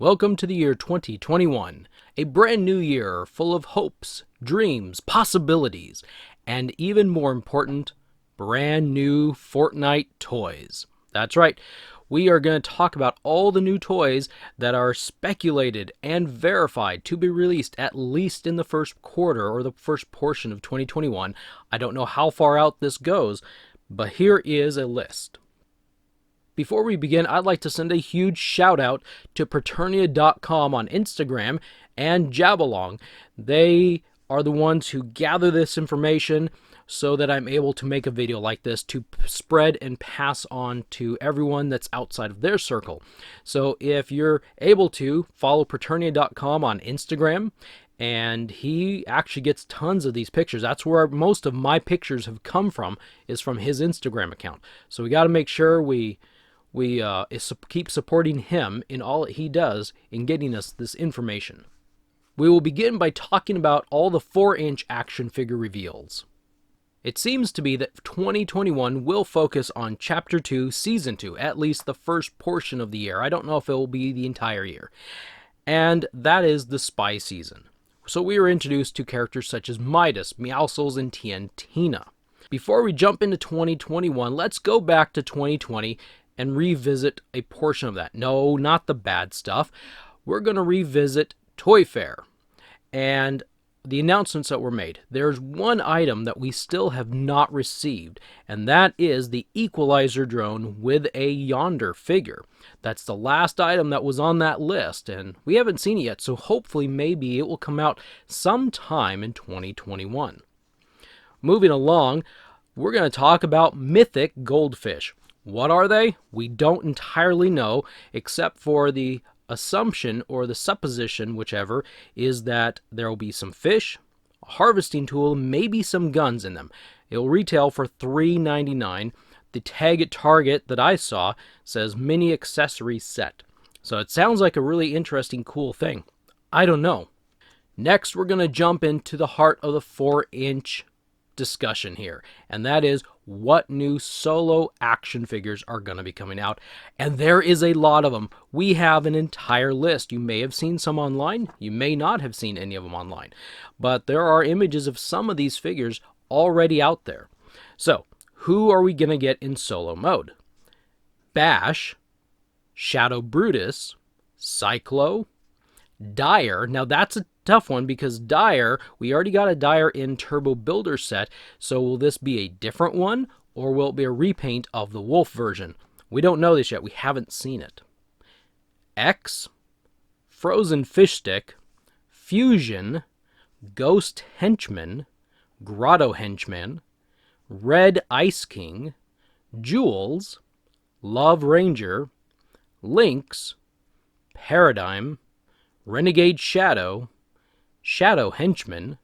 Welcome to the year 2021, a brand new year full of hopes, dreams, possibilities, and even more important, brand new Fortnite toys. That's right, we are going to talk about all the new toys that are speculated and verified to be released at least in the first quarter or the first portion of 2021. I don't know how far out this goes, but here is a list. Before we begin, I'd like to send a huge shout out to Paternia.com on Instagram and Jabalong. They are the ones who gather this information so that I'm able to make a video like this to spread and pass on to everyone that's outside of their circle. So if you're able to, follow Paternia.com on Instagram, and he actually gets tons of these pictures. That's where most of my pictures have come from, is from his Instagram account. So we got to make sure we keep supporting him in all that he does in getting us this information. We will begin by talking about all the 4-inch action figure reveals. It seems to be that 2021 will focus on Chapter 2, Season 2, at least the first portion of the year. I don't know if it will be the entire year. And that is the spy season. So we were introduced to characters such as Midas, Meowscles, and Tiantina. Before we jump into 2021, let's go back to 2020 and revisit a portion of that. No, not the bad stuff. We're going to revisit Toy Fair and the announcements that were made. There's one item that we still have not received, and that is the Equalizer drone with a Yonder figure. That's the last item that was on that list, and we haven't seen it yet, so hopefully maybe it will come out sometime in 2021. Moving along, we're going to talk about mythic goldfish. What are they? We don't entirely know, except for the assumption or the supposition, whichever, is that there will be some fish, a harvesting tool, maybe some guns in them. It will retail for $3.99. The tag at Target that I saw says mini accessory set. So it sounds like a really interesting, cool thing. I don't know. Next, we're going to jump into the heart of the 4-inch discussion here, and that is what new solo action figures are going to be coming out. And there is a lot of them. We have an entire list. You may have seen some online. You may not have seen any of them online. But there are images of some of these figures already out there. So, who are we going to get in solo mode? Bash, Shadow Brutus, Cyclo, Dire. Now that's a tough one because Dire, we already got a Dire in Turbo Builder set, so will this be a different one or will it be a repaint of the Wolf version? We don't know this yet. We haven't seen it. X, Frozen Fish Stick, Fusion, Ghost Henchman, Grotto Henchman, Red Ice King, Jules, Love Ranger, Lynx, Paradigm, Renegade Shadow, Shadow Henchman,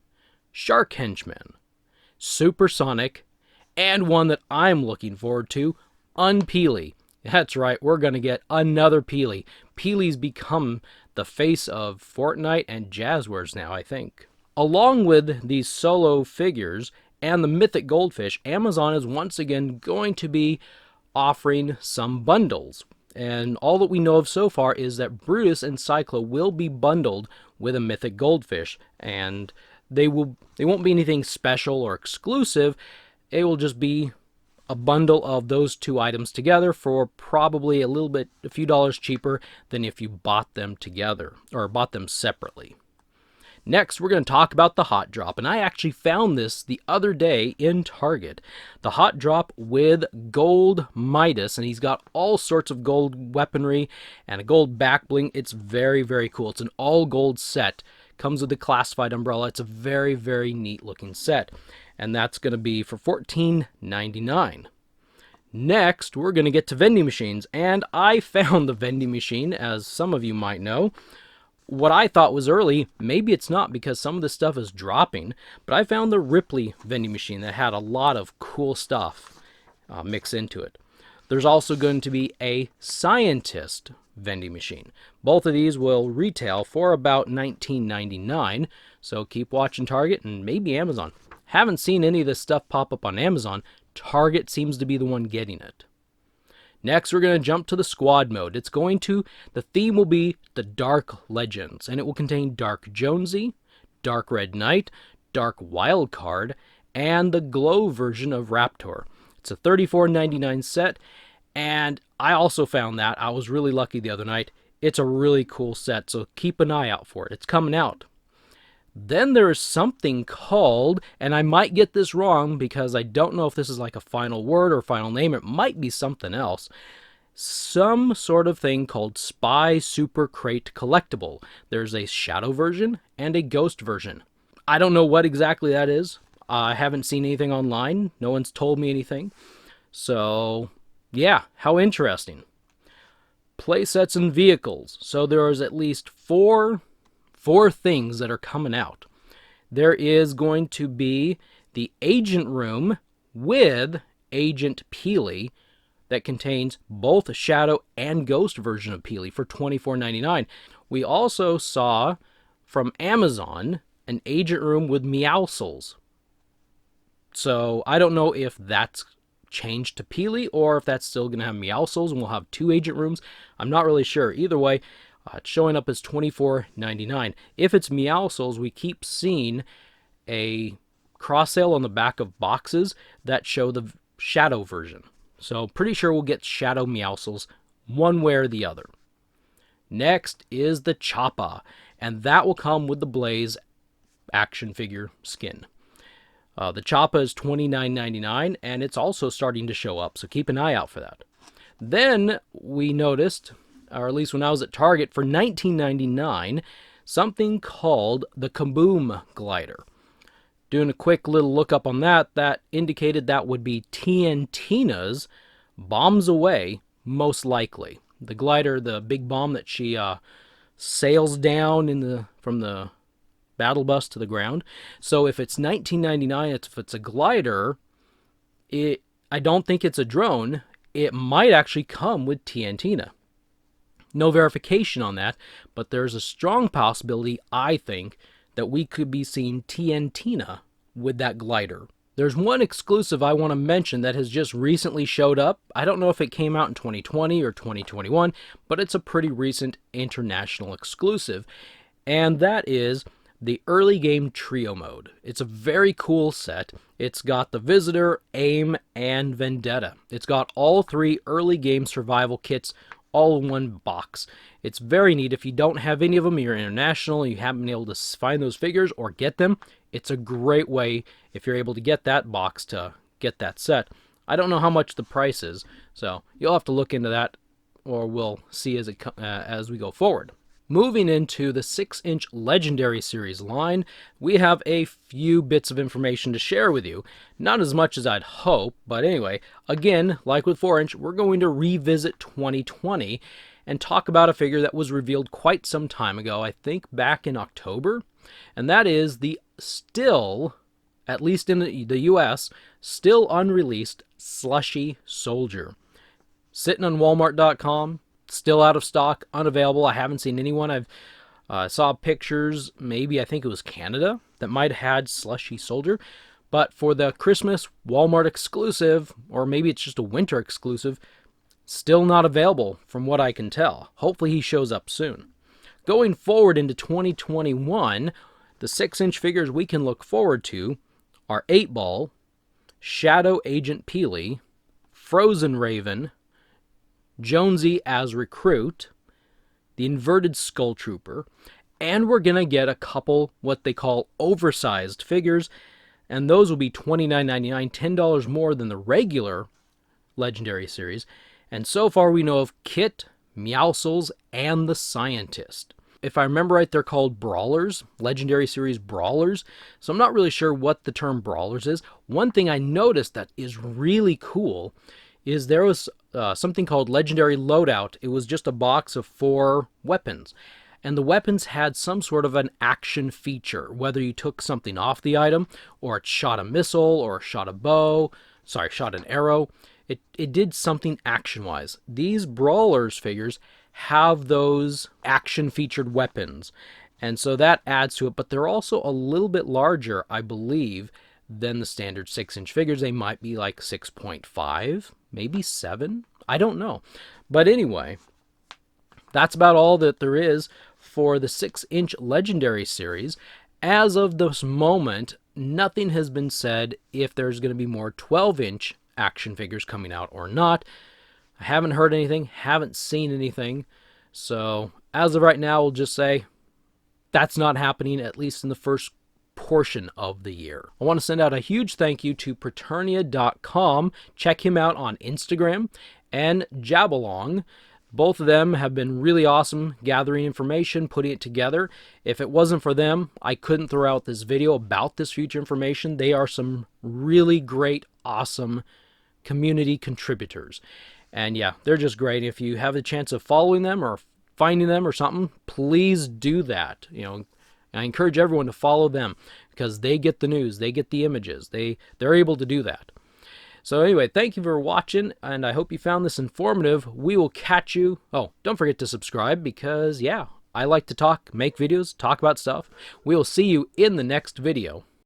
Shark Henchman, Supersonic, and one that I'm looking forward to, Unpeely. That's right, we're going to get another Peely. Peely's become the face of Fortnite and Jazwares now, I think. Along with these solo figures and the mythic goldfish, Amazon is once again going to be offering some bundles. And all that we know of so far is that Brutus and Cyclo will be bundled with a mythic goldfish, and they won't be anything special or exclusive. It will just be a bundle of those two items together for probably a few dollars cheaper than if you bought them together or bought them separately. Next, we're going to talk about the Hot Drop, and I actually found this the other day in Target. The Hot Drop with gold Midas, and he's got all sorts of gold weaponry and a gold back bling. It's very, very cool. It's an all-gold set. Comes with the classified umbrella. It's a very, very neat-looking set, and that's going to be for $14.99. Next, we're going to get to vending machines, and I found the vending machine, as some of you might know. What I thought was early, maybe it's not because some of the stuff is dropping, but I found the Ripley vending machine that had a lot of cool stuff mixed into it. There's also going to be a Scientist vending machine. Both of these will retail for about $19.99, so keep watching Target and maybe Amazon. Haven't seen any of this stuff pop up on Amazon. Target seems to be the one getting it. Next, we're going to jump to the squad mode. The theme will be the Dark Legends, and it will contain Dark Jonesy, Dark Red Knight, Dark Wildcard, and the Glow version of Raptor. It's a $34.99 set, and I also found that. I was really lucky the other night. It's a really cool set, so keep an eye out for it. It's coming out. Then there is something called, and I might get this wrong because I don't know if this is like a final word or final name. It might be something else. Some sort of thing called Spy Super Crate Collectible. There's a shadow version and a ghost version. I don't know what exactly that is. I haven't seen anything online. No one's told me anything. So, yeah, how interesting. Playsets and vehicles. So there is at least four things that are coming out. There is going to be the Agent Room with Agent Peely that contains both Shadow and Ghost version of Peely for $24.99. We also saw from Amazon an Agent Room with Meowscles. So I don't know if that's changed to Peely or if that's still going to have Meowscles and we'll have two Agent Rooms. I'm not really sure. Either way, it's showing up as $24.99. If it's Meowscles, we keep seeing a cross-sale on the back of boxes that show the Shadow version. So pretty sure we'll get Shadow Meowscles one way or the other. Next is the Choppa, and that will come with the Blaze action figure skin. The Choppa is $29.99, and it's also starting to show up, so keep an eye out for that. Then we noticed, or at least when I was at Target, for $19.99, something called the Kaboom Glider. Doing a quick little look up on that indicated that would be TNTina's Bombs Away, most likely. The glider, the big bomb that she sails down from the battle bus to the ground. So if it's $19.99, if it's a glider, I don't think it's a drone. It might actually come with TNTina. No verification on that, but there's a strong possibility, I think, that we could be seeing TNTina with that glider. There's one exclusive I want to mention that has just recently showed up. I don't know if it came out in 2020 or 2021, but it's a pretty recent international exclusive, and that is the early game trio mode. It's a very cool set. It's got the Visitor, Aim, and Vendetta. It's got all three early game survival kits all in one box. It's very neat. If you don't have any of them, you're international, you haven't been able to find those figures or get them, it's a great way, if you're able to get that box, to get that set. I don't know how much the price is, so you'll have to look into that, or we'll see as we go forward. Moving into the 6-inch Legendary Series line, we have a few bits of information to share with you. Not as much as I'd hope, but anyway, again, like with 4-inch, we're going to revisit 2020 and talk about a figure that was revealed quite some time ago, I think back in October, and that is the still, at least in the US, still unreleased Slushy Soldier. Sitting on Walmart.com, still out of stock, unavailable. I haven't seen anyone. I saw pictures, maybe I think it was Canada, that might have had Slushy Soldier. But for the Christmas Walmart exclusive, or maybe it's just a winter exclusive, still not available from what I can tell. Hopefully he shows up soon. Going forward into 2021, the 6-inch figures we can look forward to are 8-Ball, Shadow Agent Peely, Frozen Raven, Jonesy as Recruit, the Inverted Skull Trooper, and we're going to get a couple what they call oversized figures, and those will be $29.99, $10 more than the regular Legendary Series. And so far we know of Kit, Meowscles, and the Scientist. If I remember right, they're called Brawlers, Legendary Series Brawlers, so I'm not really sure what the term Brawlers is. One thing I noticed that is really cool is there was something called Legendary Loadout. It was just a box of 4 weapons, and the weapons had some sort of an action feature, whether you took something off the item, or it shot a missile, or shot an arrow. It did something action-wise. These Brawlers figures have those action-featured weapons, and so that adds to it, but they're also a little bit larger, I believe, than the standard 6-inch figures. They might be like 6.5, maybe 7. I don't know. But anyway, that's about all that there is for the 6-inch Legendary series. As of this moment, nothing has been said if there's going to be more 12-inch action figures coming out or not. I haven't heard anything, haven't seen anything. So, as of right now, we'll just say that's not happening, at least in the first portion of the year. I want to send out a huge thank you to Preternia.com. Check him out on Instagram, and Jabalong. Both of them have been really awesome gathering information, putting it together. If it wasn't for them, I couldn't throw out this video about this future information. They are some really great, awesome community contributors. And yeah, they're just great. If you have a chance of following them or finding them or something, please do that. I encourage everyone to follow them because they get the news, they get the images, they're able to do that. So anyway, thank you for watching, and I hope you found this informative. We will catch you. Oh, don't forget to subscribe because, yeah, I like to talk, make videos, talk about stuff. We will see you in the next video.